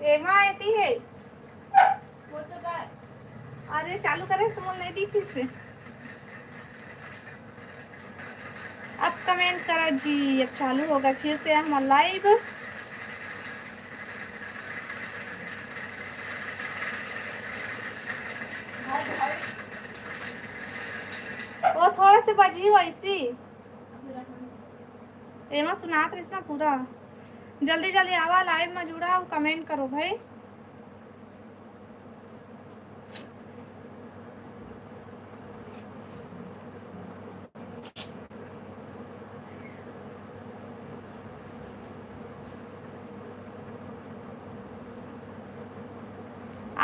एमा आती है वो तो कर। अरे चालू करे तो नहीं दी फिर से। अब कमेंट करा जी, अब चालू होगा फिर से हमारा लाइव। वो थोड़ा से बजी वैसी एमा सुनात रही ना पूरा। जल्दी जल्दी आवा लाइव में जुड़ा, कमेंट करो भाई।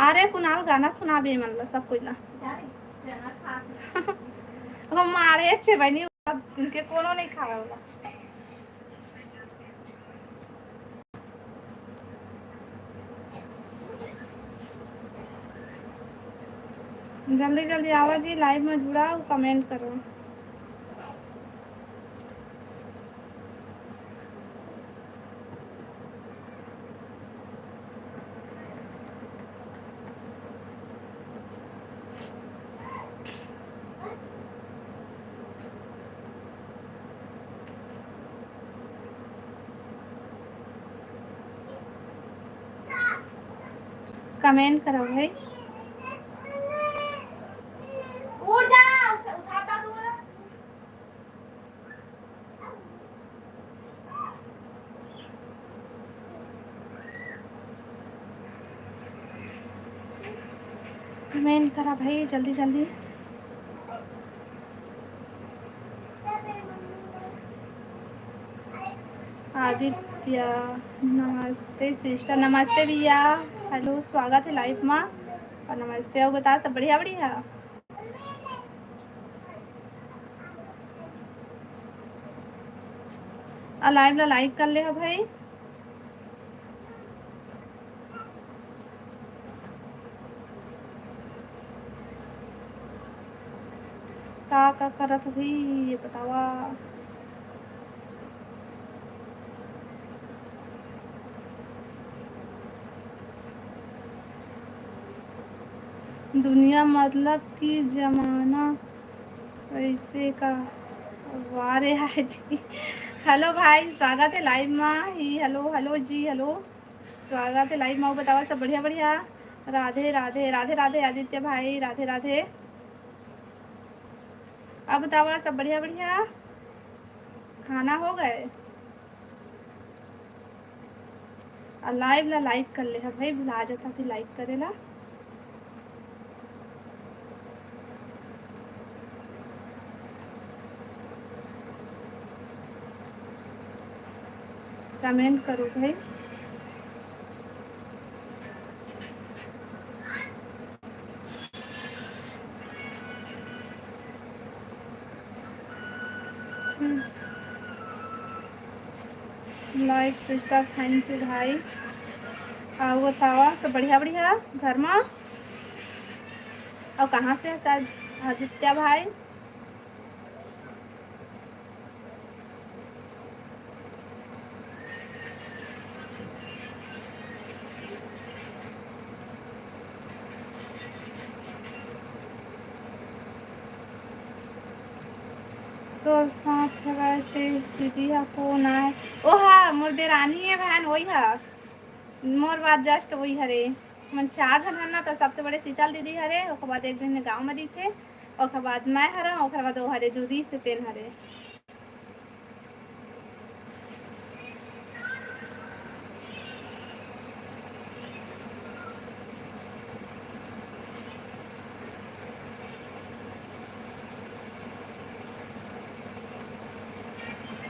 अरे कुणाल गाना सुना भी मतलब सब कुछ ना हमारे अच्छे बनी उनके कोनो नहीं खा होगा। जल्दी जल्दी आवा जी, लाइव में जुड़ा कमेंट करो। कमेंट करो भाई। उठ जाना, उठाता दूर। कमेंट करा भाई जल्दी जल्दी। आदित्य नमस्ते सिस्टर, नमस्ते भैया, हेलो स्वागत है लाइव में और नमस्ते। और बता सब बढ़िया बढ़िया। लाइव ला लाइक कर ले हो भाई। का करत हुई ये बतावा। दुनिया मतलब कि जमाना वैसे का। वारे हाय जी, हेलो भाई स्वागत है लाइव में ही। हेलो हेलो जी, हेलो स्वागत है लाइव में। बतावा सब बढ़िया बढ़िया। राधे राधे राधे राधे आदित्य भाई, राधे राधे। अब बतावा सब बढ़िया बढ़िया। खाना हो गए। लाइव ला लाइक कर ले भाई, भुला जाता थी लाइक करेला। कमेंट करो भाई। लाइक सिस्टर, थैंक यू भाई। और बतावा सब बढ़िया बढ़िया घर में। और कहाँ से है आदित्य भाई। तो साथ वैसे दीदी कौन आए। ओ हाँ मोर देरानी है बहन, वही है मोर बात जस्ट वही हरे। मन 4 जन हन ना, तो सबसे बड़े शीतल दीदी हरे, ओकर बाद एक जन गाँव में थे, ओकर बाद मैं हरा, ओकर बाद वो हरे जूदी से तेन हरे।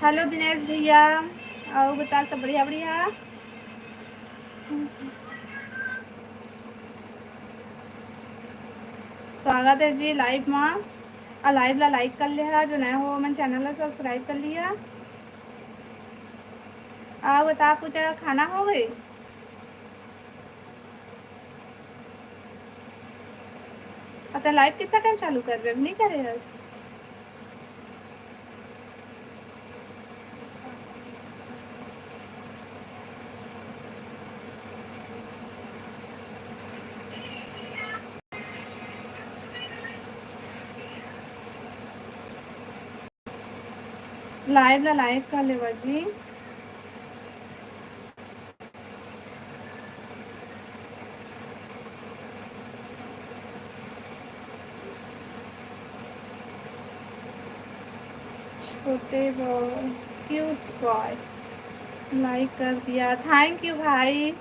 हेलो दिनेश भैया, और बता सब बढ़िया बढ़िया। स्वागत है जी लाइव में। लाइव ला लाइक कर लिया, जो नया हो मन चैनल ला सब्सक्राइब कर लिया। बता कुछ खाना हो गई। तो लाइव कितना टाइम चालू कर रहे नहीं करे बस। लाइव ला लाइक कर ले जी। छोटे बॉय, क्यूट बॉय, लाइक कर दिया, थैंक यू भाई।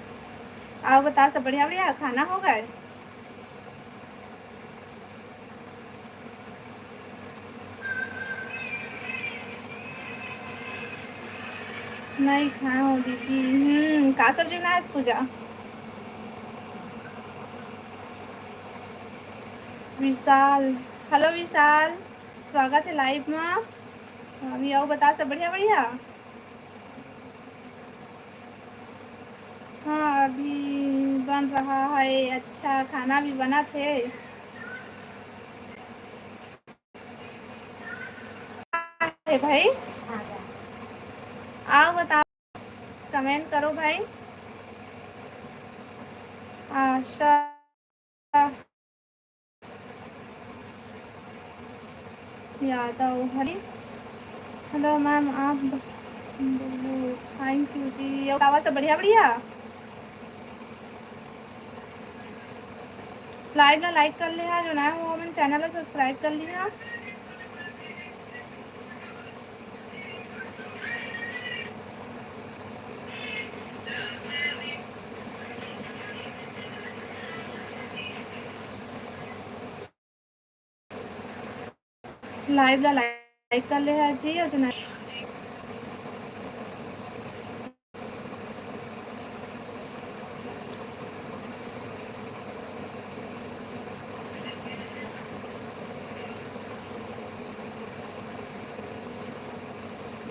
आप बता, सब बढ़िया बढ़िया, खाना हो गए? नहीं खाए हो दीदी। का सब्जी बनाया आज पूजा? विशाल, हेलो विशाल, स्वागत है लाइव में। अभी आओ, बता, सब बढ़िया बढ़िया? हाँ अभी बन रहा है। अच्छा, खाना भी बना थे। है भाई, आओ बताओ, कमेंट करो भाई। आशा यादव, हरी, हेलो मैम, आप थैंक यू जी। आवाज़ सब बढ़िया बढ़िया? लाइव ना लाइक कर लिया, जो नया हुआ मैंने चैनल सब्सक्राइब कर लिया। लाइव ला लाइक कर लिया जी, और जो नया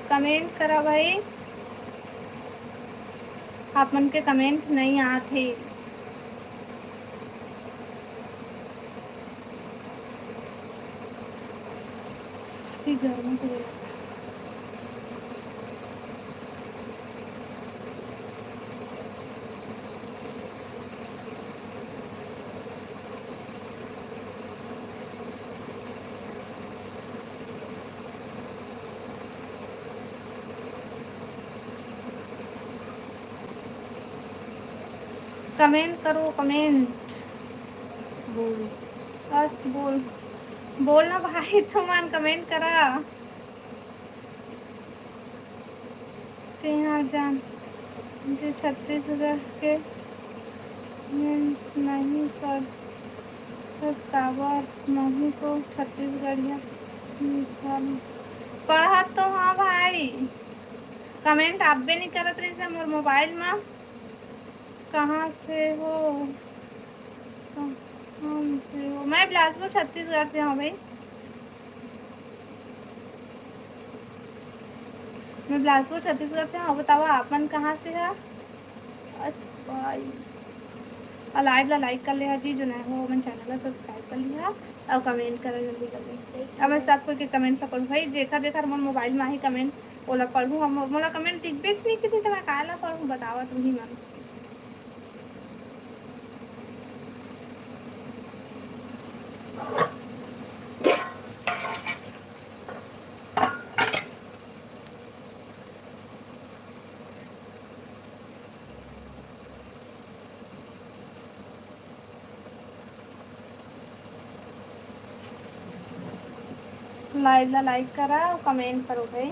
कमेंट करा भाई। आप मन के कमेंट नहीं आते। ठीक है, कमेंट करो, कमेंट बोल, बस बोल, बोलना भाई, तुम मन कमेंट करा के यहाँ जान जो छत्तीसगढ़ के मीन्स नहीं पर बस काबर मम्मी को छत्तीसगढ़िया मिसाल पढ़ा तो। हाँ भाई, कमेंट आप भी नहीं करत रही से मोर मोबाइल में। कहाँ से हो? कहाँ से हो? मैं बिलासपुर छत्तीसगढ़ से हूँ भाई। मैं बिलासपुर छत्तीसगढ़ से हूँ। बताओ आप मन कहाँ से है? बस भाई, और लाइव ला लाइक कर लिया जी, जो नया हो मैंने चैनल सब्सक्राइब कर लिया, और कमेंट करा जल्दी जल्दी। अब मैं सब कोई के कमेंट का पढ़ूँ भाई, जेखर जेखर मोर मोबाइल में ही कमेंट ओला पढ़ूँ। मोला कमेंट दिखबे नहीं कि तो मैं काला पढ़ूँ, बतावा तुम ही मन। लाइव ला लाइक करा और कमेंट करो भाई।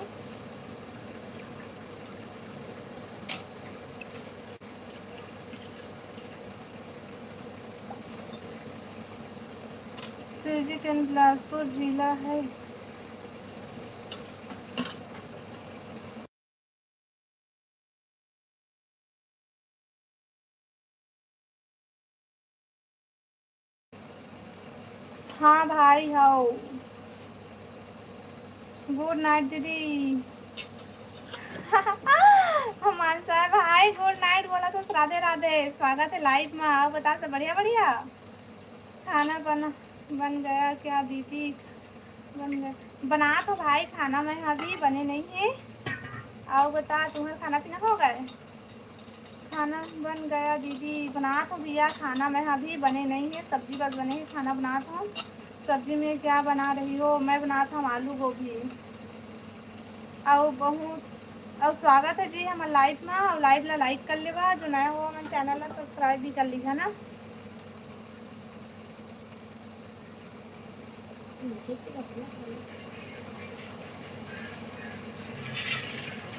सिरजी टेन बिलासपुर जिला है। हाँ भाई, हाओ, गुड नाइट दीदी। हमारे साहब भाई गुड नाइट बोला तो राधे राधे, स्वागत है लाइव में। आओ बता, सब बढ़िया बढ़िया? खाना बना बन गया क्या दीदी? बन गया, बना तो भाई खाना मैं अभी बने नहीं है। आओ बता, तुम्हारा खाना पीना हो गए? खाना बन गया दीदी, बना तो भैया खाना मैं अभी बने नहीं है, सब्जी बस बने है, खाना बना तो। सब्जी में क्या बना रही हो? मैं बनाता हूँ आलू गोभी। और बहुत और स्वागत है जी हमारे लाइव में। और लाइव ला लाइक कर लेबा, जो नया हो हमारे चैनल ला सब्सक्राइब भी कर लीजिए ना।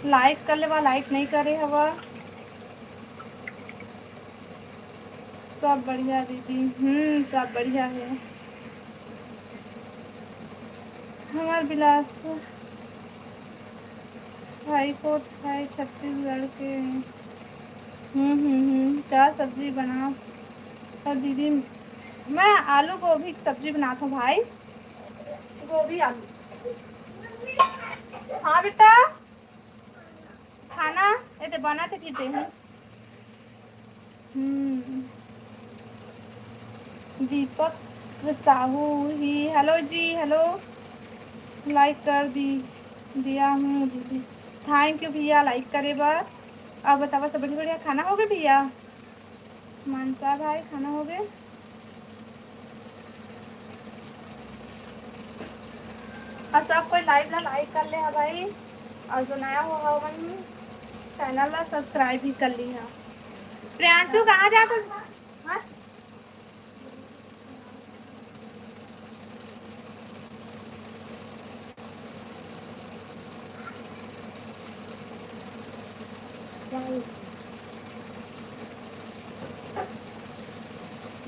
लाइक कर लेबा, लाइक नहीं करे हवा। सब बढ़िया दीदी, सब बढ़िया है। हमारे बिलासपुर हाई कोर्ट है छत्तीसगढ़ के। क्या सब्जी बना? और दीदी मैं आलू गोभी की सब्जी बनाता हूँ भाई। गोभी आलू। हाँ बेटा, खाना ये तो बनाते पीते हैं। दीपक साहू ही, हेलो जी, हेलो। लाइक कर दिया हूँ दीदी। थैंक यू भैया, लाइक करे बार। अब बतावा सब बढ़िया बढ़िया खाना हो गए भैया? मानसा भाई खाना हो गए? और सब कोई लाइव ला लाइक कर ले है भाई। और जो नया हो हवन चैनल ला सब्सक्राइब भी कर ली है। प्रियांशु कहाँ जाकर? हाँ?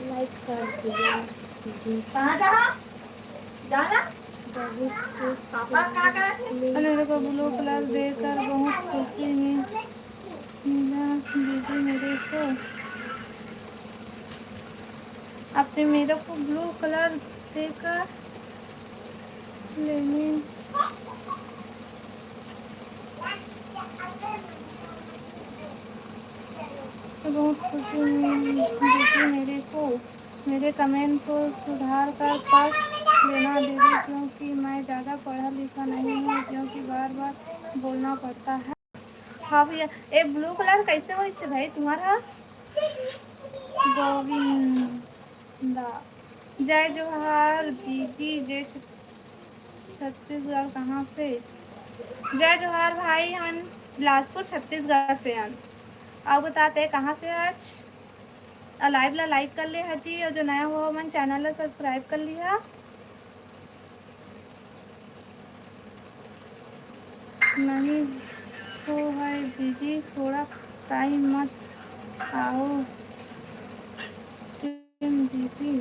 लाइक कर दिया। कहाँ जाना? पापा क्या कर? मेरे को ब्लू कलर देकर बहुत खुशी मिला दीदी। मेरे को आपने मेरे को ब्लू कलर देकर लेने तो बहुत खुशी मिली दीदी। मेरे को मेरे कमेंट को सुधार कर पढ़ लेना दीदी, क्योंकि मैं ज़्यादा पढ़ा लिखा नहीं हूँ, क्योंकि बार बार बोलना पड़ता है। हाँ भैया, ये ब्लू कलर कैसे हो इससे भाई तुम्हारा? गोविंदा जय जोहार दीदी। जय छत्तीसगढ़ कहाँ से? जय जोहार भाई, हम बिलासपुर छत्तीसगढ़ से हैं। अब बताते हैं कहाँ से आज। लाइव ला लाइक कर ले हजी, और जो नया हुआ मन चैनल ला सब्सक्राइब कर लिया। नहीं तो है दीदी, थोड़ा टाइम मत आओ दीदी।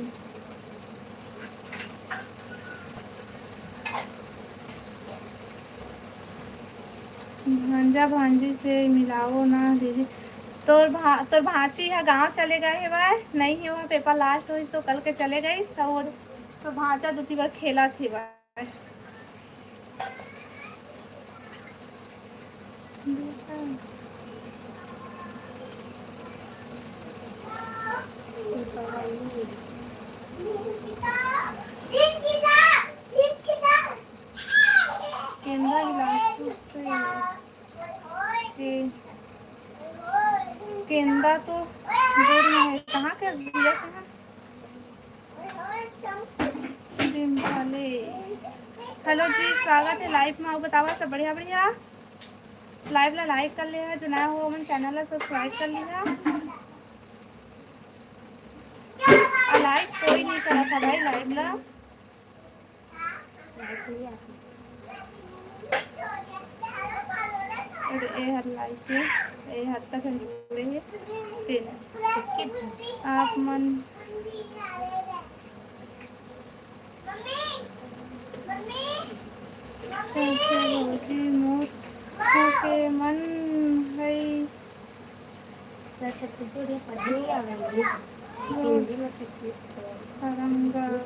भांजा भांजी से मिलाओ ना दीदी। तोर भांची है गांव चले गए है भाई, नहीं है वहाँ पेपर लास्ट हुई तो कल के चले गई। और तो भांजा दूसरी बार खेला थी भाई। केंद्रा बिलासपुर से केंद्रा तो दूर में है। कहाँ के भैया? कहाँ? हेलो जी, स्वागत है लाइव में। बतावा सब बढ़िया बढ़िया। लाइव ला लाइक कर लिया, जो नया हो मन चैनल ला सब्सक्राइब कर लिया। और लाइक कोई नहीं करा था भाई लाइव ला। ए हर लाइक है, ए हर का जुड़े है तीन आप मन कैसे मोर के मन है। छत्तीसगढ़ पढ़ने हिंदी में छत्तीसगढ़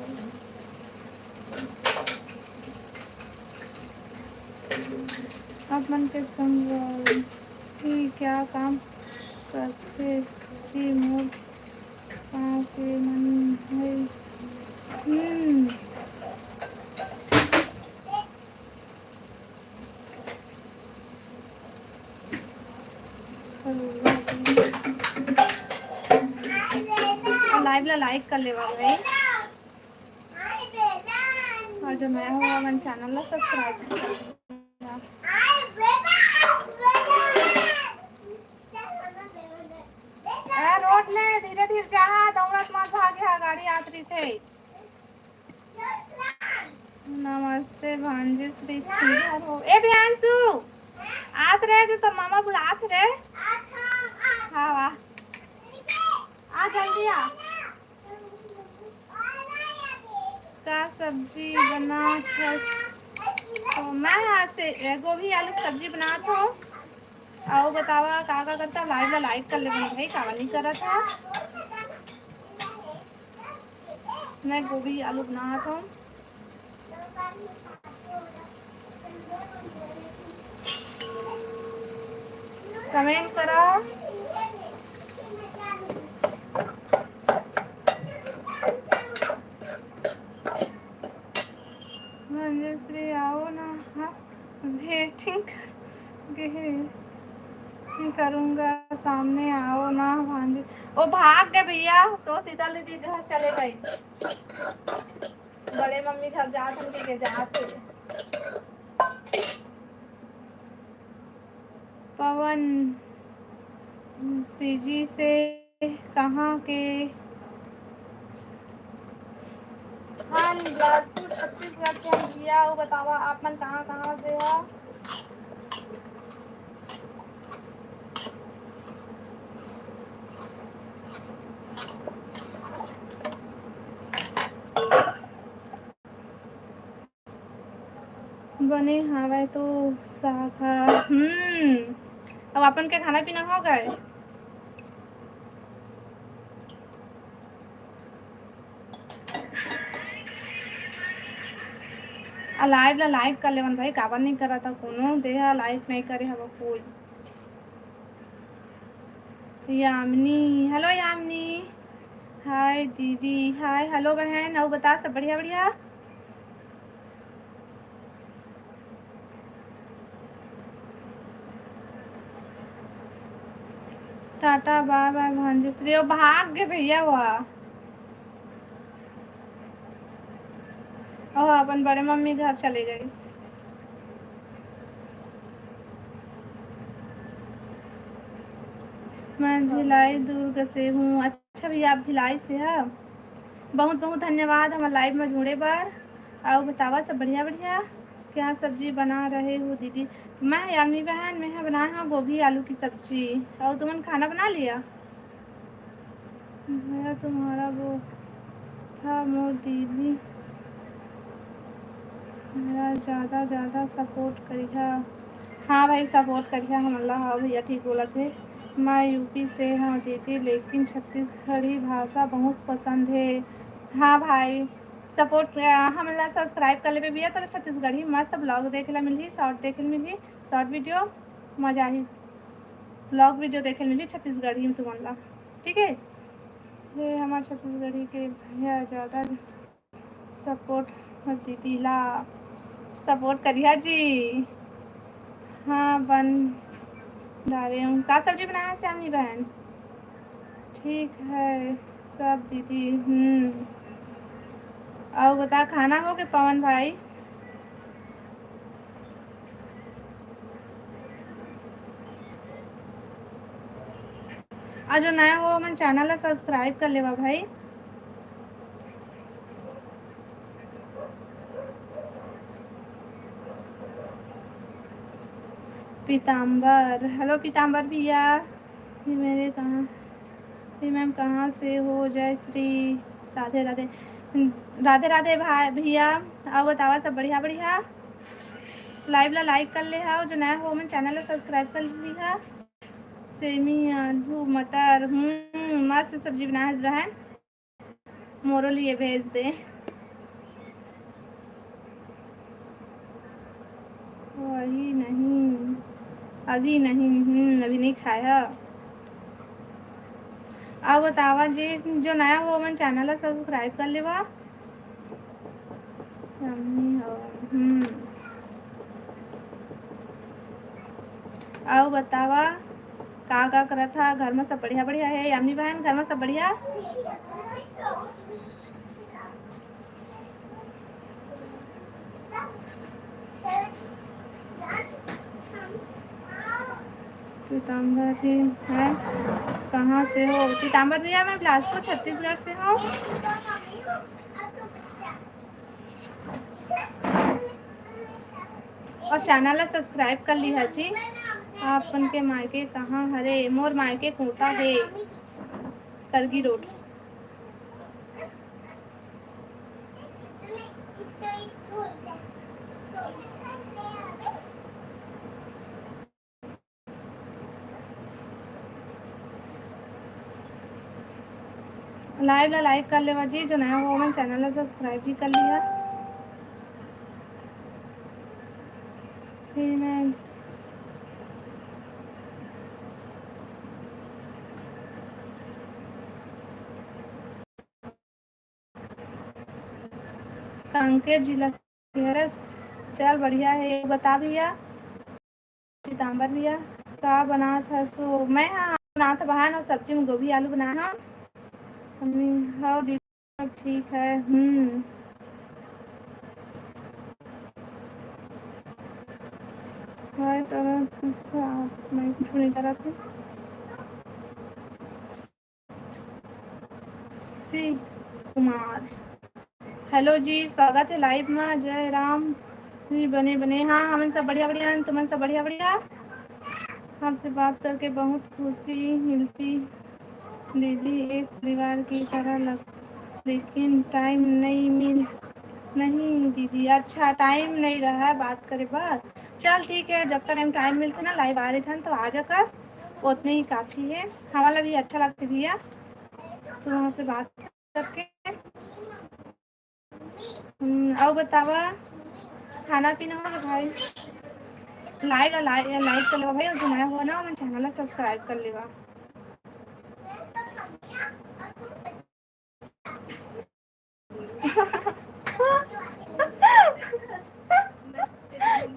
अपन के संग ही क्या काम करते कि मोर गाँव के मन है। लाइव ला लाइक कर ले भाई, और जो मैं हूँ मन चैनल ला सब्सक्राइब कर। बैठ ले, धीरे धीरे जा, दौड़त मत भागे, गाड़ी आतरी थे। नमस्ते भांजी श्री हो। ए प्रियांशु आत रहे तो मामा बुलात रहे। हाँ वाह, आ जल्दी आ। का सब्जी बना तो मैं से गोभी आलू की सब्जी बना था। आओ बतावा का करता, लाइव ला लाइक कर ले भाई, कावा नहीं करा था। मैं गोभी आलू बना था। कमेंट करो। श्री आओ ना, हाँ वेटिंग करूँगा, सामने आओ ना भांजी। ओ भाग गए भैया, सो सीता दीदी घर चले गए, बड़े मम्मी घर जाते के जाते। पवन सीजी से कहाँ के? हाँ बिलासपुर छत्तीसगढ़ से हम भैया। वो बतावा आप मन कहाँ से हो? बने हवा तो साखा। अब अपन के खाना पीना हो गए? लाइव ला लाइक कर लेवन भाई, काबर नहीं करा था कोनो देहा, लाइक नहीं करे हवा कोई। यामिनी, हेलो यामिनी, हाय दीदी, हाय हेलो बहन। और बता सब बढ़िया बढ़िया? टाटा बाय बाय भांजी श्री। ओ भाग गए भैया हुआ। ओह अपन बड़े मम्मी घर चले गई। मैं भिलाई दुर्ग से हूँ। अच्छा भैया आप भिलाई से है, बहुत बहुत धन्यवाद हमारे लाइव में जुड़े बार। और बतावा सब बढ़िया बढ़िया? क्या सब्जी बना रहे हो दीदी? मैं यामिनी बहन, मैं बनाया हूँ गोभी आलू की सब्जी। और तुमने खाना बना लिया? भैया तुम्हारा वो था मोर दीदी, मेरा ज़्यादा सपोर्ट करिए। हाँ भाई सपोर्ट करिए हम। अल्लाह, हाँ भैया ठीक बोला थे। मैं यूपी से हाँ दीदी, लेकिन छत्तीसगढ़ी भाषा बहुत पसंद है। हाँ भाई सपोर्ट हम ला सब्सक्राइब कर ले भैया, तो छत्तीसगढ़ी मस्त ब्लॉग देखे ला मिली, शॉर्ट देखे मिली, शॉर्ट वीडियो मजा ही, ब्लॉग वीडियो देखे मिली छत्तीसगढ़ी में तुम्हारा। ठीक है, ये हमारे छत्तीसगढ़ी के भैया ज़्यादा सपोर्ट दीदी ला सपोर्ट करिए जी। हाँ बन डाले हूँ। का सब्जी बनाया श्यामी बहन? ठीक है सब दीदी। और बता खाना हो गया पवन भाई? और जो नया हो मन चैनल है सब्सक्राइब कर लेवा भाई। पीताम्बर, हेलो पीताम्बर भैया। ये मेरे कहाँ, ये मैम कहाँ से हो? जय श्री राधे राधे। राधे राधे भाई भैया। और बतावा सब बढ़िया बढ़िया? लाइव ला लाइक कर ले हा, जो नया हो मन चैनल ला सब्सक्राइब कर ली हा। सेमी आलू मटर मस्त सब्जी बनाया है बहन, मोरो लिए भेज दे। वही नहीं, अभी नहीं, अभी नहीं खाया। अब बतावा जी, जो नया हो मन चैनल ला सब्सक्राइब कर लेवा। आओ बतावा का करा था? घर में सब बढ़िया बढ़िया है यामिनी बहन? घर में सब बढ़िया? पीताम्बर ही है। कहाँ से हो? पीताम्बर भैया मैं बिलासपुर छत्तीसगढ़ से हूँ। और चैनल सब्सक्राइब कर ली है जी। आपन के मायके कहाँ हरे? मोर मायके कोटा है, करगी रोड। लाइव ला लाइक कर लेवा जी, जो नया हो मैं चैनल ला सब्सक्राइब भी कर लिया। फिर मैं कांकेर जिला के। चल बढ़िया है। बता भैया पीताम्बर भैया का बना था? सो मैं हाँ बना था बहन, और सब्जी में गोभी आलू बनाया। हाँ हाँ दीदी सब ठीक है। है तो मैं कुछ नहीं करा था। सी कुमार हेलो जी, स्वागत है लाइव में। जय राम जी। बने बने हाँ हम सब बढ़िया बढ़िया। तुम सब बढ़िया बढ़िया। आपसे बात करके बहुत खुशी मिलती दीदी, एक परिवार की तरह लग, लेकिन टाइम नहीं मिल नहीं दीदी। अच्छा टाइम नहीं रहा है बात करे बात। चल ठीक है, जब तक टाइम मिलते ना लाइव आ रहे थे तो आ जाकर, उतने ही काफ़ी है। हमारा भी अच्छा लगता भैया तो वहाँ से बात करके। और बतावा खाना पीना हो भाई? लाइक कर लेवा भाई, और जो नया हुआ ना मैं चैनल सब्सक्राइब कर लेवा।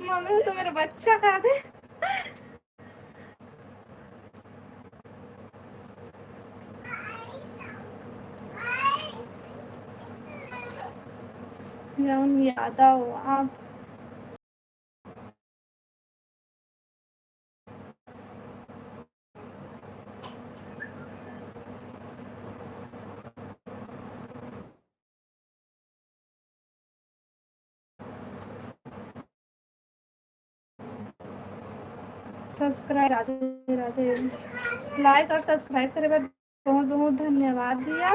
मम्मी तो मेरा बच्चा खा दे। यादव आप सब्सक्राइब राधे राधे। लाइक और सब्सक्राइब करे बहुत बहुत धन्यवाद भैया।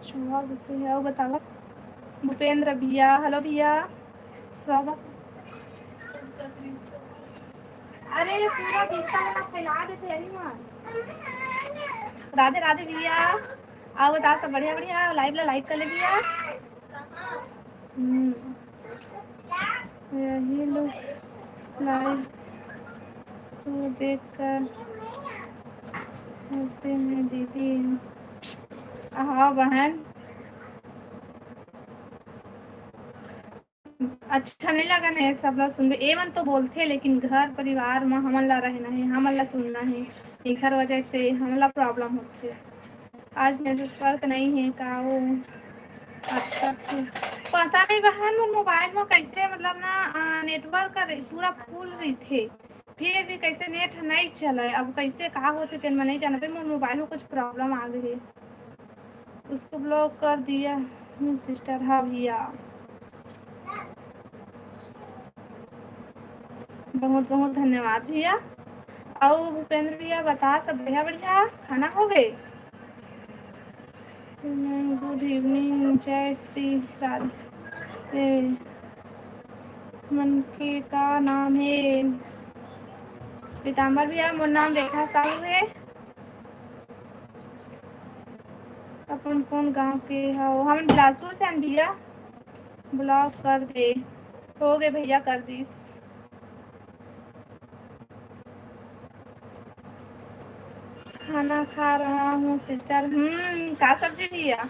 शुभ से है बतावा। भूपेंद्र भैया हेलो भैया, स्वागत। अरे पूरा बिस्ता में फैला देते यही मां। राधे राधे भैया। आओ बता सब बढ़िया बढ़िया। लाइव ला लाइक कर ले भैया। यही लोग लाइव को देख कर होते हैं दीदी। हाँ बहन, अच्छा नहीं लगा नहीं सब लोग सुन ए मन तो बोलते, लेकिन घर परिवार में हमन ला रहना है, हमन ला सुनना है। इधर वजह से हमन ला प्रॉब्लम होती है। आज नेटवर्क नहीं है का वो? अच्छा पता नहीं बहन वो मोबाइल में कैसे मतलब ना नेटवर्क का पूरा फुल रही थे, फिर भी कैसे नेट नहीं चला। अब कैसे कहा होते तेन मैं नहीं जाना पे, मोर मोबाइल में कुछ प्रॉब्लम आ गई है, उसको ब्लॉक कर दिया सिस्टर। हाँ भैया बहुत बहुत धन्यवाद भैया। और भूपेंद्र भैया बता सब बढ़िया बढ़िया। खाना हो गए? Good evening. जय श्री राधे। मन के का नाम है? पीताम्बर भैया मोर नाम रेखा साहू है। अपन कौन गांव के हो? हम बिलासपुर से हैं भैया। ब्लॉक कर दे। हो गए भैया कर दीस। खाना खा रहा हूँ सिस्टर। का सब्जी भैया?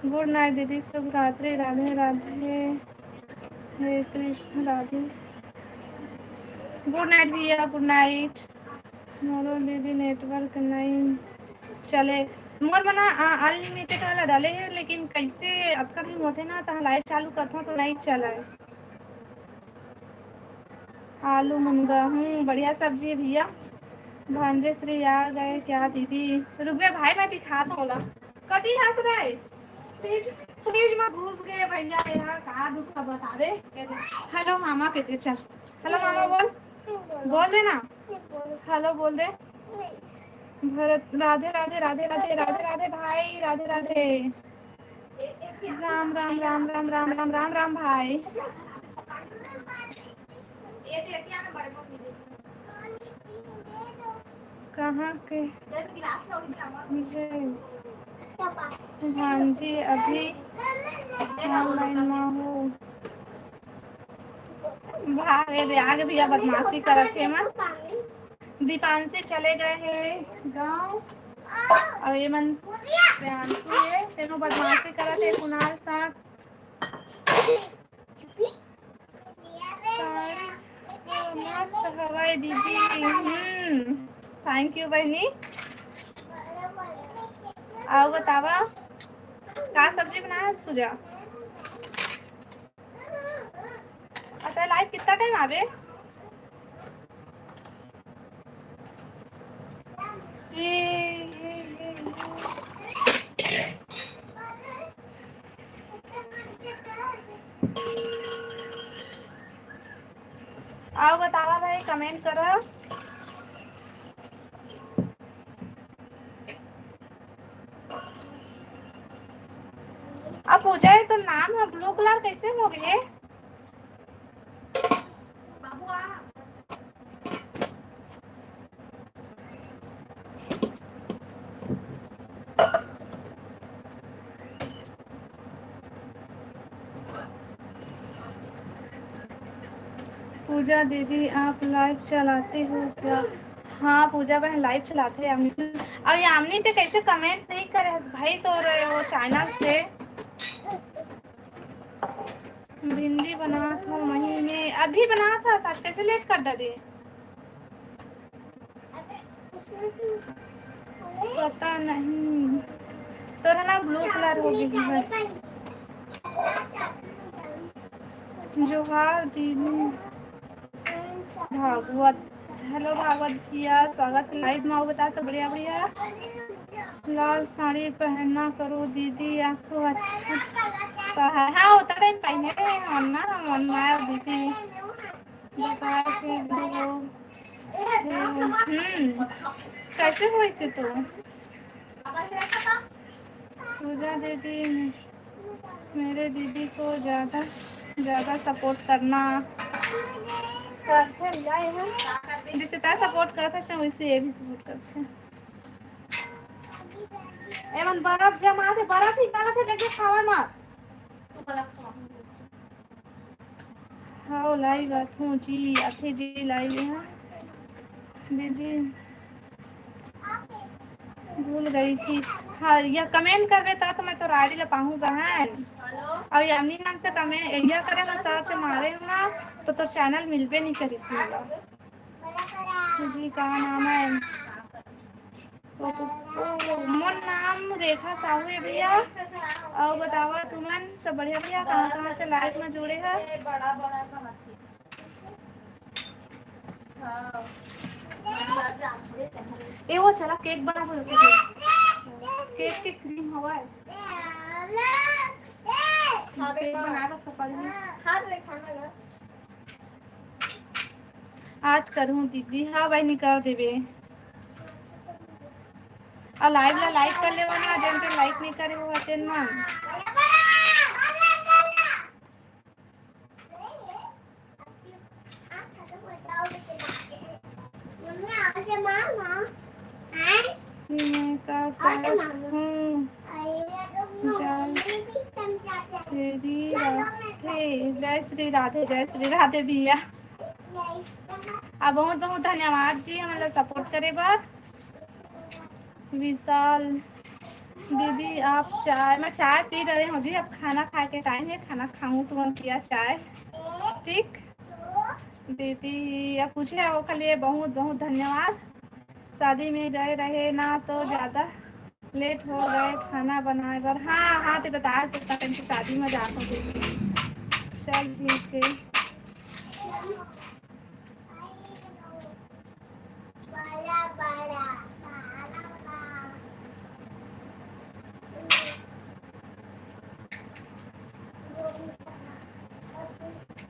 गुड नाइट दीदी, शुभ रात्रि। राधे राधे। हरे कृष्ण राधे। गुड नाइट भैया, गुड नाइट। मोरो दीदी नेटवर्क नहीं चले। मोर मना अनलिमिटेड वाला डाले है, लेकिन कैसे अब कभी होते ना तो लाइट चालू करता तो नहीं चला है। आलू मुनगा बढ़िया सब्जी है भैया। भांजे श्री आ गए क्या दीदी? रुक भाई मैं दिखा दूंगा। कभी हंस रहे फ्रिज फ्रिज में घुस गए भैया यहाँ कहा दुख का बता दे। हेलो मामा कहते चल। हेलो मामा बोल बोल दे ना। हेलो बोल दे। भरत राधे राधे राधे राधे राधे राधे भाई राधे राधे। राम राम राम राम राम राम राम राम भाई। कहाँ के जय हाँ जी अभी ऑनलाइन में हो। भागे दे आगे भैया बदमाशी करत थे मन। दीपांशी चले गए हैं गाँव और ये मन प्रियांशु है तेनों बदमाशी करत है कुणाल साथ। मस्त हवाई दीदी थैंक यू बहनी। आओ बतावा क्या सब्जी बनाया है पूजा? अच्छा लाइव कितना टाइम आवे? आओ बतावा भाई कमेंट करो। अब पूजा है तो नाम है ब्लू कलर कैसे हो गए? पूजा दीदी आप लाइव चलाते हो क्या? हाँ पूजा बहन लाइव चलाते हैं। अब यामिनी तो कैसे कमेंट नहीं करे भाई तो वो चैनल से। भिंडी बना था वहीं में अभी बना था साथ कैसे लेट कर डाले पता नहीं। तो है ना ब्लू कलर हो गई जोहार दीदी भागवत। हेलो भागवत भैया स्वागत है लाइव में। बता सब बढ़िया बढ़िया। लाल साड़ी पहनना करो दीदी आपको अच्छा है। हाँ उतना टाइम पहने ना मन में दीदी बता के कैसे हो इसे तो पूजा दीदी मेरे दीदी को ज़्यादा ज़्यादा सपोर्ट करना करते हैं जिसे तरह सपोर्ट करते हैं वैसे ये भी सपोर्ट करते हैं। एमन बर्फ जमा थे बर्फ ही डाला थे लेके खावा मत। हाँ लाई बात हूँ जी अच्छे जी लाई है दीदी भूल गई थी। हाँ यह कमेंट कर बेटा तो मैं तो राड़ी ला पाऊँ बहन। और यामिनी नाम से कमेंट यह करे मैं सर्च मारे हूँ ना तो चैनल मिलबे नहीं करी जी का नाम है? मोर नाम रेखा साहू है भैया। और बतावा तुमन सब बढ़िया बढ़िया कहाँ कहाँ से लाइव में जुड़े हैं? ए वो चला केक बना बोलो केक के क्रीम हवा है केक बना बस आज करूँ दीदी। हाँ भाई निकाल देवे और लाइव ला लाइक कर ले ना जन जन लाइक नहीं करे वो अटेंड ना। जय श्री राधे जय श्री राधे भैया। बहुत बहुत धन्यवाद जी हमारा सपोर्ट करे बार। विशाल दीदी आप चाय मैं चाय पी रहे हूँ जी। अब खाना खा के टाइम है खाना खाऊं तो हम पिया चाय ठीक दीदी। अब पूछे वो के लिए बहुत बहुत धन्यवाद। शादी में गए रहे ना तो ज़्यादा लेट हो गए खाना बनाए बर। हाँ हाँ, तो बता सकता कहीं शादी में जाता हूँ। चल ठीक है।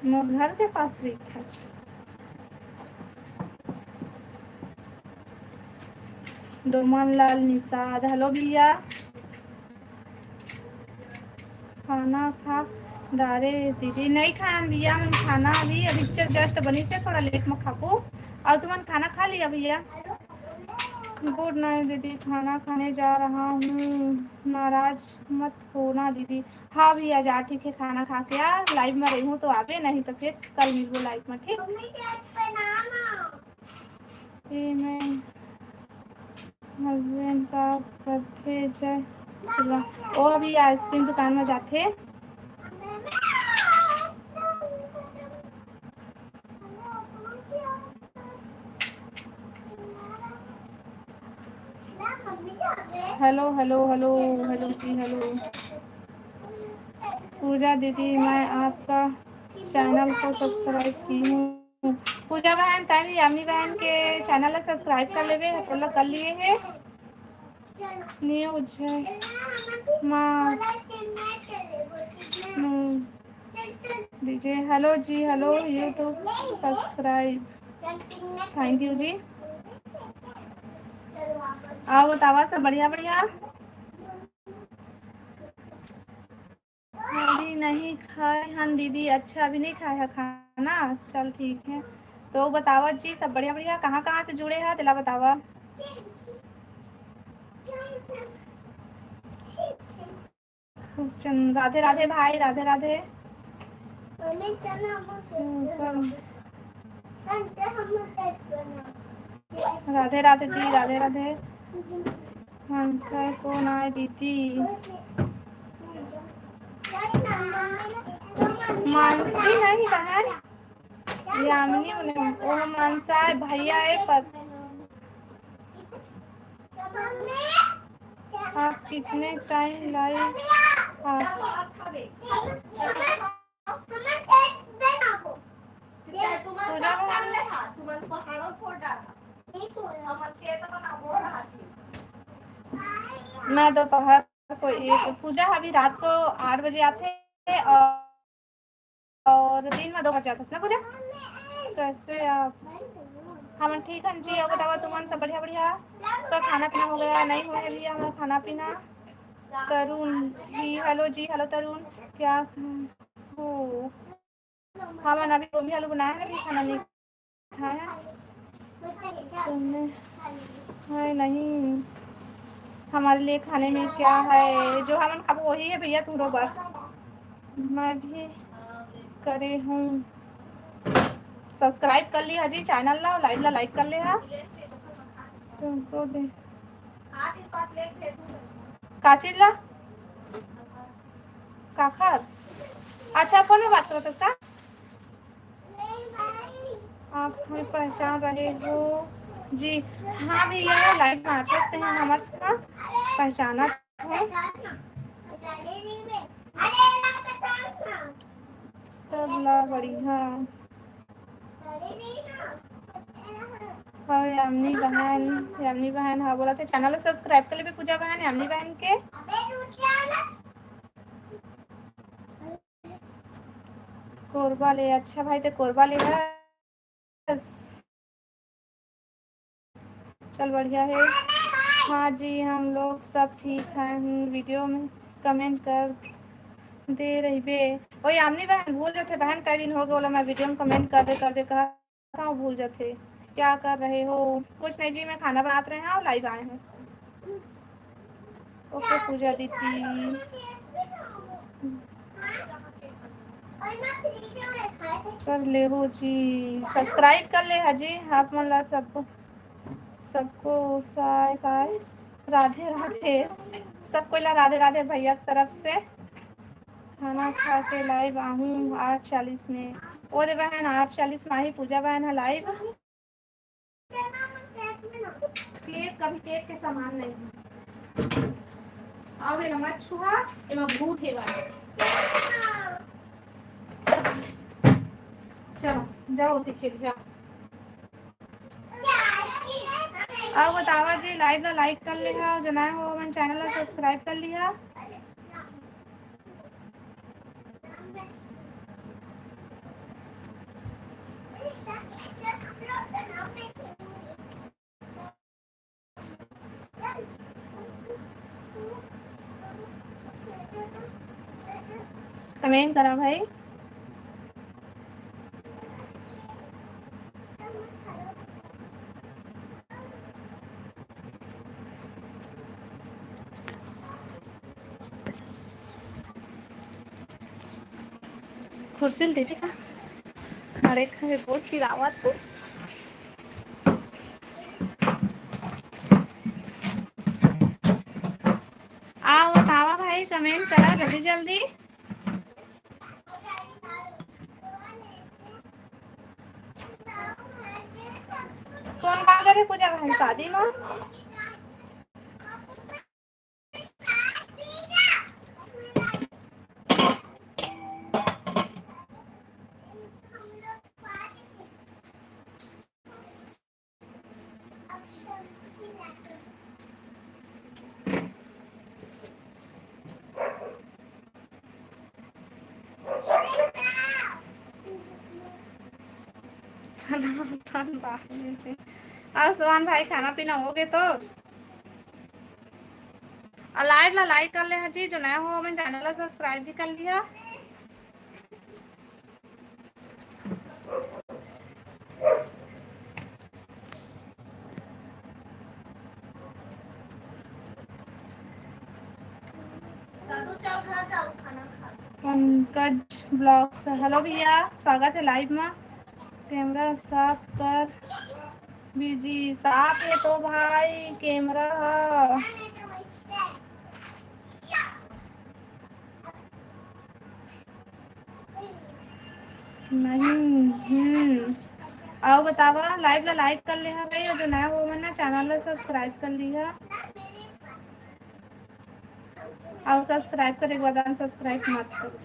मोर घर के पास रही था। डोमन लाल निषाद, हेलो भैया। खाना खा डारे दीदी, नहीं खाया भैया मैं खाना, अभी जस्ट बनी से थोड़ा लेट में खाको। और तुमने खाना खा लिया भैया? गुड नाइट दीदी, खाना खाने जा रहा हूँ, नाराज मत होना दीदी। हाँ भैया जा, ठीक है, खाना खा के आ, लाइव में रही हूँ तो आवे, नहीं तो फिर कल मिलो लाइव में, ठीक? मैं हस्बैंड का बर्थडे जय ओ, अभी आइसक्रीम दुकान में जाते। हेलो हेलो हेलो हेलो जी, हेलो पूजा दीदी, मैं आपका चैनल को सब्सक्राइब की हूँ। पूजा बहन तभी यामिनी बहन के चैनल सब्सक्राइब कर लेवे, तो कर लिए है न्यूज माँ दीजिए। हेलो जी, hello YouTube subscribe, thank you जी। आओ बतावा, सब बढ़िया बढ़िया। अभी नहीं खाए हन दीदी। अच्छा, अभी नहीं खाया है खाना, चल ठीक है। तो बतावा जी, सब बढ़िया बढ़िया। कहाँ कहाँ से जुड़े हैं दिला बतावा। राधे राधे भाई, राधे राधे। राधे राधे जी, राधे राधे। हंसा कौन आए दीदी? मानसी नहीं बहन, यामिनी वो मानसा है भैया है आप कितने टाइम लाइव आप मैं दोपहर को एक, पूजा अभी रात को 8 बजे आते और दिन में 2 बजे आते ना पूजा। कैसे आप? हम ठीक है जी, और बताओ तुम सब बढ़िया बढ़िया। तो खाना पीना हो गया? नहीं हुआ अभी हमारा खाना पीना। तरुण जी, हेलो जी, हेलो तरुण, क्या हो? हाँ मैंने अभी गोभी आलू बनाया है, अभी खाना नहीं खाया। तुमने है नहीं, हमारे लिए खाने में क्या है? जो हम खाबो वही है भैया, तुम बस। मैं भी करे हूँ, सब्सक्राइब कर लिया जी चैनल ला, लाइव ला लाइक कर ले हा। तुमको दे का चीज ला काखर। अच्छा, फोन में बात करो तो का आप हमें पहचान रहे हो जी? हाँ भैया, लाइव में आते हैं हमारे साथ, पहचाना हो। सब ला बढ़िया। हाँ यामिनी बहन, यामिनी बहन हाँ बोला थे चैनल सब्सक्राइब कर ले पूजा बहन, यामिनी बहन के। कोरबा ले, अच्छा भाई तो कोरबा ले बस, चल बढ़िया है। हाँ जी, हम लोग सब ठीक हैं। वीडियो में कमेंट कर दे रही बे। ओ यामिनी बहन भूल जाते बहन, कई दिन हो गए बोला मैं वीडियो में कमेंट कर दे कहाँ भूल जाते। क्या कर रहे हो? कुछ नहीं जी, मैं खाना बनाते रहे हैं और लाइव आए हैं। ओके पूजा दीदी, कर ले हो जी, सब्सक्राइब कर ले हाजी आप मतलब सबको, सबको साय साय राधे राधे, सबको ला राधे राधे भैया की तरफ से। खाना खा के लाइव आहूँ 8:40 में। ओ दे बहन 8:40 में आई पूजा बहन है लाइव। केक, कभी केक के सामान नहीं है। आवेला मत छुआ एमा भूत हे बा। चलो जाओ ते खेल जा। अब बतावा जी लाइव ला लाइक कर लिहा, जो नया हो मन चैनल ला सब्सक्राइब कर लिहा। कमेंट करा भाई। कुर्सी देवी का खड़े खड़े बोट की रावत। आओ बतावा भाई, कमेंट करा जल्दी जल्दी। कौन का करे पूजा बहन शादी में? अब सुहान भाई खाना पीना हो गए तो लाइव ला लाइक कर ले हाँ जी, जो नया हो हमें चैनल ला सब्सक्राइब भी कर लिया। पंकज ब्लॉग्स, हेलो भैया स्वागत है लाइव में। कैमरा साफ कर बीजी, साफ है तो भाई कैमरा नहीं। आओ बतावा लाइव ला लाइक कर ले हाँ भाई, और जो नया हो मन ना चैनल ला सब्सक्राइब कर लिया। आओ सब्सक्राइब करे के बाद अनसब्सक्राइब मत करो।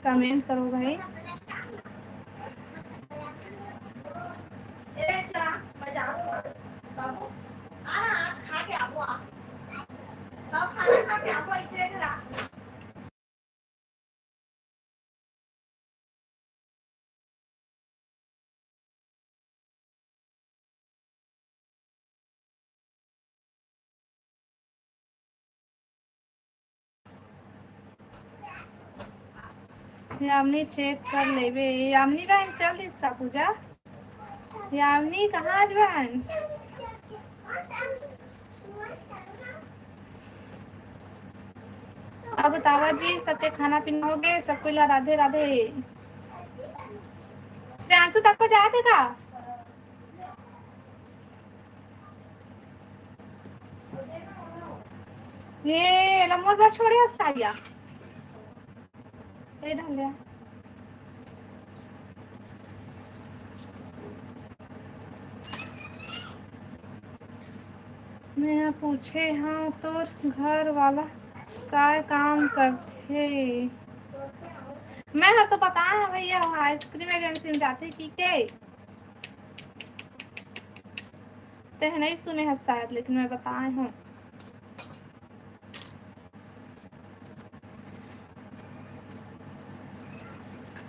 कमेंट करो भाई। यामिनी चेक कर लेबे। यामिनी बहन चल इसका पूजा। यामिनी कहाँ आज बहन? अब बतावा जी सबके खाना पीना हो गए, सबको ला राधे राधे। प्रियांशु तक को जाए थे का? ये लम्बोर पर छोड़े हस्ता गया ये ढंग गया। मैं पूछे हाँ तो घर वाला काय काम करते? मैं हर तो पता है भैया आइसक्रीम एजेंसी में जाते की के ते नहीं सुने हैं शायद, लेकिन मैं बताए हूँ।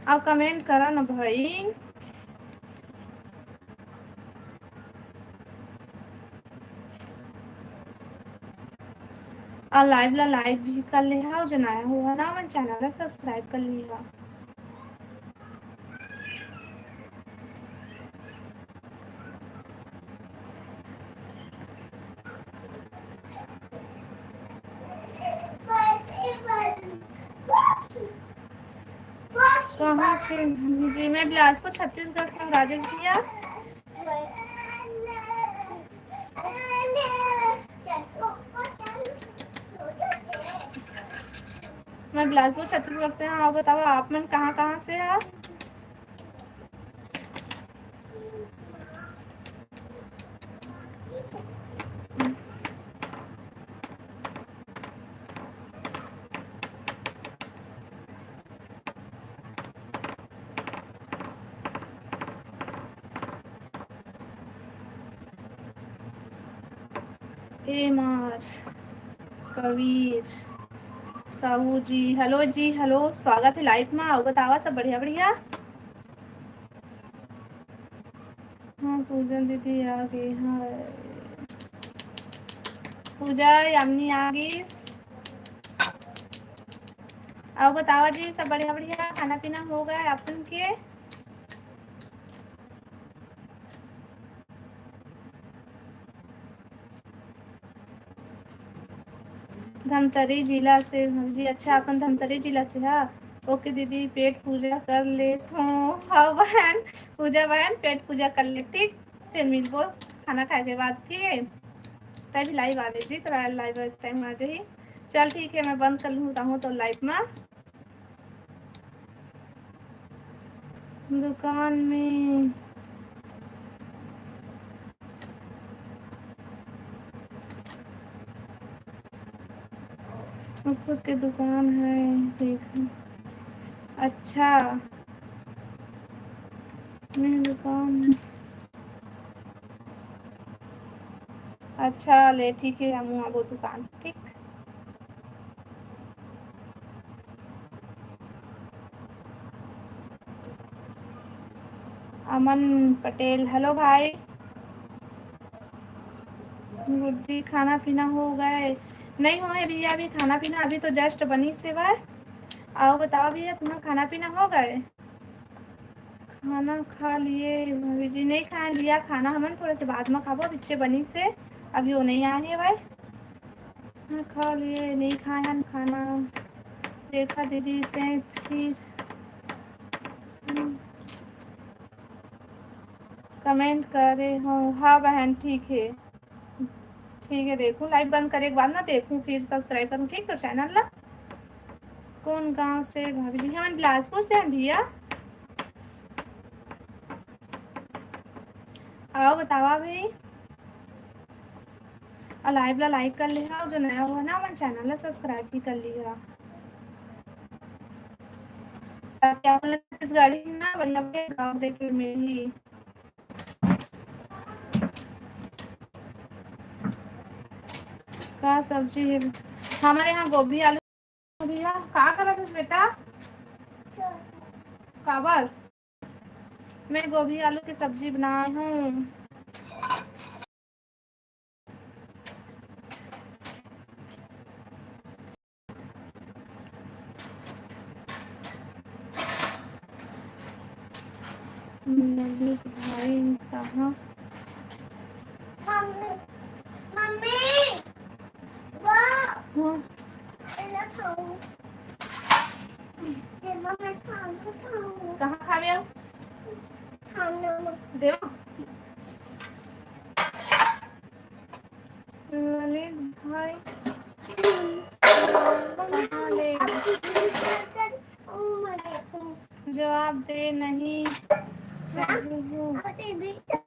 अब कमेंट करा ना भाई। और लाइव ला लाइक भी कर लिया, और जो नया हुआ ना मन चैनल सब्सक्राइब कर लिया। कहाँ से जी? मैं बिलासपुर छत्तीसगढ़ से हूँ राजेश भैया। मैं बिलासपुर छत्तीसगढ़ से। हाँ बताओ आप मन कहाँ कहाँ से है? एमार कबीर साहू जी, हेलो जी, हेलो, स्वागत है लाइव में। आओ बतावा सब बढ़िया बढ़िया। हाँ पूजन दीदी आ गई। हाँ पूजा यामिनी आ गई। आओ बतावा जी सब बढ़िया बढ़िया। खाना पीना हो गया अपन के? धमतरी जिला से जी। अच्छा अपन धमतरी जिला से है। ओके दीदी पेट पूजा कर ले तो। हाँ बहन, पूजा बहन पेट पूजा कर ले ठीक। फिर मिलबो खाना खाए के बाद ठीक है। तभी लाइव आवे जी, तो लाइव टाइम आ जाही। चल ठीक है, मैं बंद कर लूँ रहूँ तो लाइव में। दुकान में खुद की दुकान है ठीक है। अच्छा मैं दुकान। अच्छा ले ठीक है, हम आबो दुकान ठीक। अमन पटेल, हेलो भाई। गुड्डी खाना पीना हो गए? नहीं हुआ है भैया अभी खाना पीना, अभी तो जस्ट बनी से बार। आओ बताओ भैया तुम्हारा खाना पीना हो गए? खाना खा लिए भाभी जी? नहीं खा लिया खाना, हमन थोड़े से बाद में खाबो, पीछे बनी से अभी वो नहीं आए हैं भाई। हाँ खा लिए, नहीं खाया खाना। देखा दीदी से फिर कमेंट करे हो। हाँ बहन ठीक है। ठीक है देखूँ, लाइव बंद करे के बाद ना देखूँ, फिर सब्सक्राइब करूँ ठीक। तो चैनल ला कौन गांव से भाभी जी? हम बिलासपुर से हैं भैया। आओ बतावा भाई। और लाइव ला लाइक कर लिया, जो नया हुआ ना हमारे चैनल ला सब्सक्राइब भी कर लिया, ताकि आप लोग इस गाड़ी ना बढ़िया बढ़िया गाँव देखे मेरी। का सब्जी है हमारे यहाँ? गोभी आलू। भैया कहाँ करा था बेटा? काबर मैं गोभी आलू की सब्जी बनाई हूँ। भाई कहाँ? कहाँ खावे अब? देव ललित भाई कहाँ ले? जवाब दे नहीं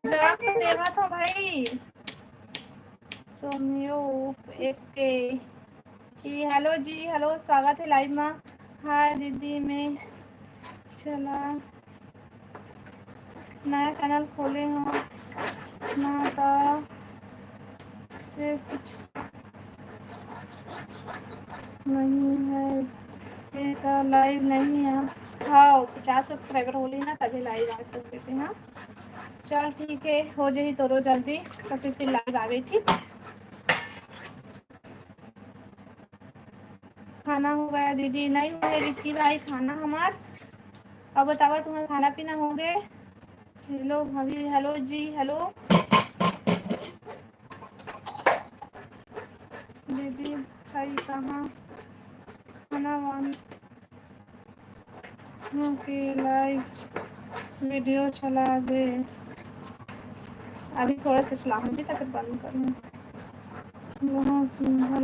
जवाब तो देवा था भाई। सोमियो इसके हेलो जी, हेलो, स्वागत है लाइव में। हाँ दीदी मैं चला नया चैनल खोले हो ना, तो से कुछ नहीं है तो लाइव नहीं है। हाँ 50 सब्सक्राइबर हो ली ना तभी लाइव आ सकते थे। हाँ चल ठीक है, हो जाए तो रो जल्दी, तो फिर लाइव आवे ठीक। खाना हो गया दीदी? नहीं हुआ विक्की भाई खाना हमार। अब बतावा तुम्हारा खाना पीना हो गए? हेलो भाभी, हेलो जी, हेलो दीदी भाई कहाँ खाना वान की लाइव वीडियो चला दे। अभी थोड़ा सा चलाऊंगी तक बंद करूँ। बहुत सुंदर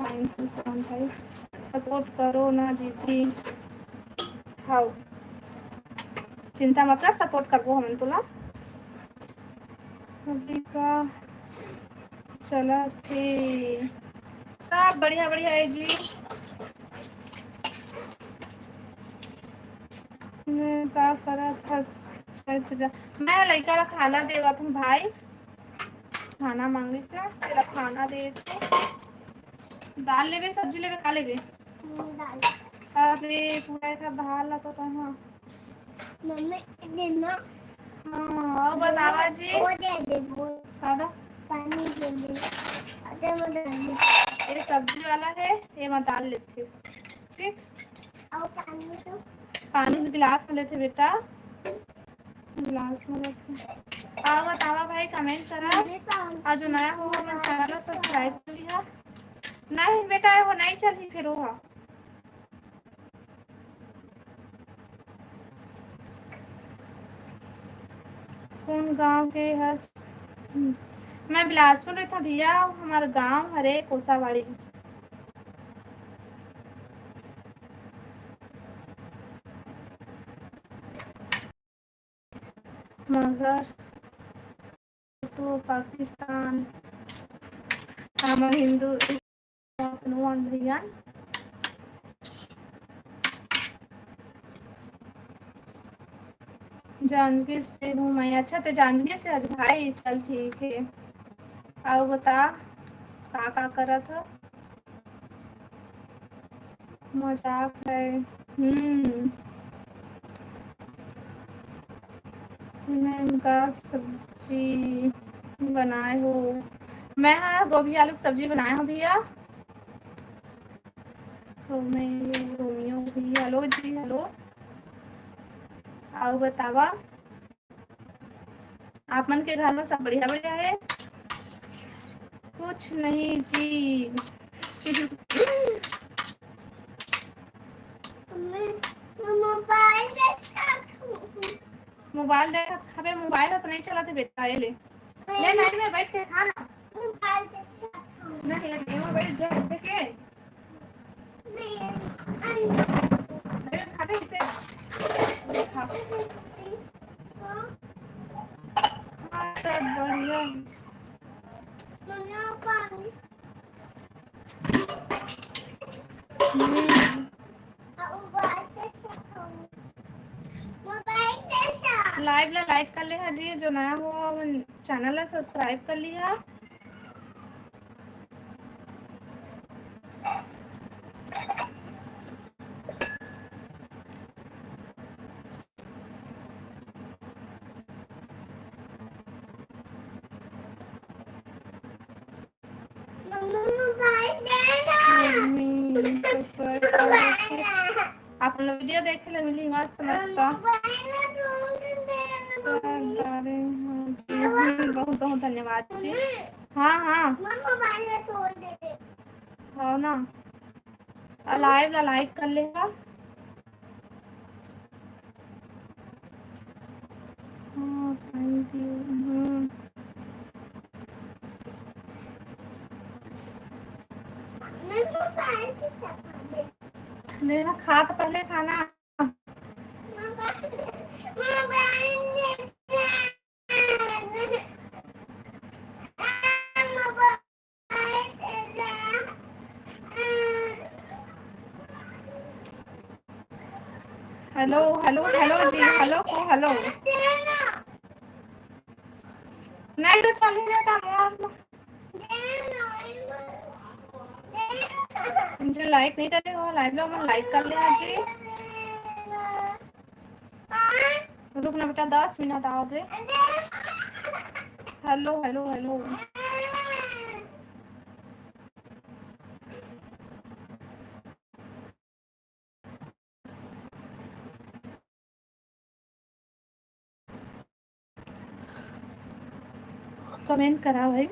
थैंक यू भाई। सपोर्ट करो ना दीदी। हाँ चिंता मत कर, सपोर्ट करबो हम तुला। अभी का चला थे सब बढ़िया बढ़िया है जी। मैं का करा था कैसे मैं लड़का का खाना देवा तुम भाई, खाना मांगी से तेरा खाना दे। दाल लेबे सब्जी लेबे का लेबे? दाल। अरे पूरा ऐसा दाल तो कहाँ मम्मी देना। हाँ और बतावा जी। वो दे दे वो दादा पानी दे दे। अरे वो दे दे। ये सब्जी वाला है, ये मैं दाल लेती हूँ ठीक। और पानी तो पानी गिलास में लेते बेटा, गिलास में लेते। आओ बतावा भाई, कमेंट करा। आज जो नया हो मन चैनल सब्सक्राइब कर लिया। नहीं बेटा वो नहीं चली फिर वो कौन गांव के हस। मैं बिलासपुर में था भैया, हमारा गांव हरे कोसावाड़ी। मगर तो पाकिस्तान हमारे हिंदू भैया। जांजगीर से हूँ मैं। अच्छा तो जांजगीर से आज भाई, चल ठीक है। आओ बता का करा था। मजाक है। मैं का सब्जी बनाए हो? मैं हाँ गोभी आलू की सब्जी बनाया हूँ भैया। तो मैं रोमियो भी। हेलो जी हेलो। आओ बतावा आप मन के घर में सब बढ़िया बढ़िया है? कुछ नहीं जी। मोबाइल देखा खबे, मोबाइल तो नहीं चलाते बेटा। ये ले ले लाइन में बैठ के खाना। नहीं नहीं वो बैठ जा ऐसे के खबे इसे खा। सब बढ़िया। लाइव ला लाइक कर ले जी, जो नया हो चैनल है सब्सक्राइब कर लिया। आप लोग वीडियो देख ले मिली मस्त मस्त। बहुत बहुत धन्यवाद जी। हाँ हाँ हाँ ना लाइव ला लाइक कर लेगा। हाँ थैंक यू। लेना खा तो पहले खाना। हेलो हेलो हेलो जी हेलो हेलो। नहीं तो चलिए मुझे लाइक नहीं करे हो लाइव लो मैं लाइक कर लिया जी। रुकना बेटा 10 मिनट आओ दे। Hello hello hello. कमेंट करा भाई।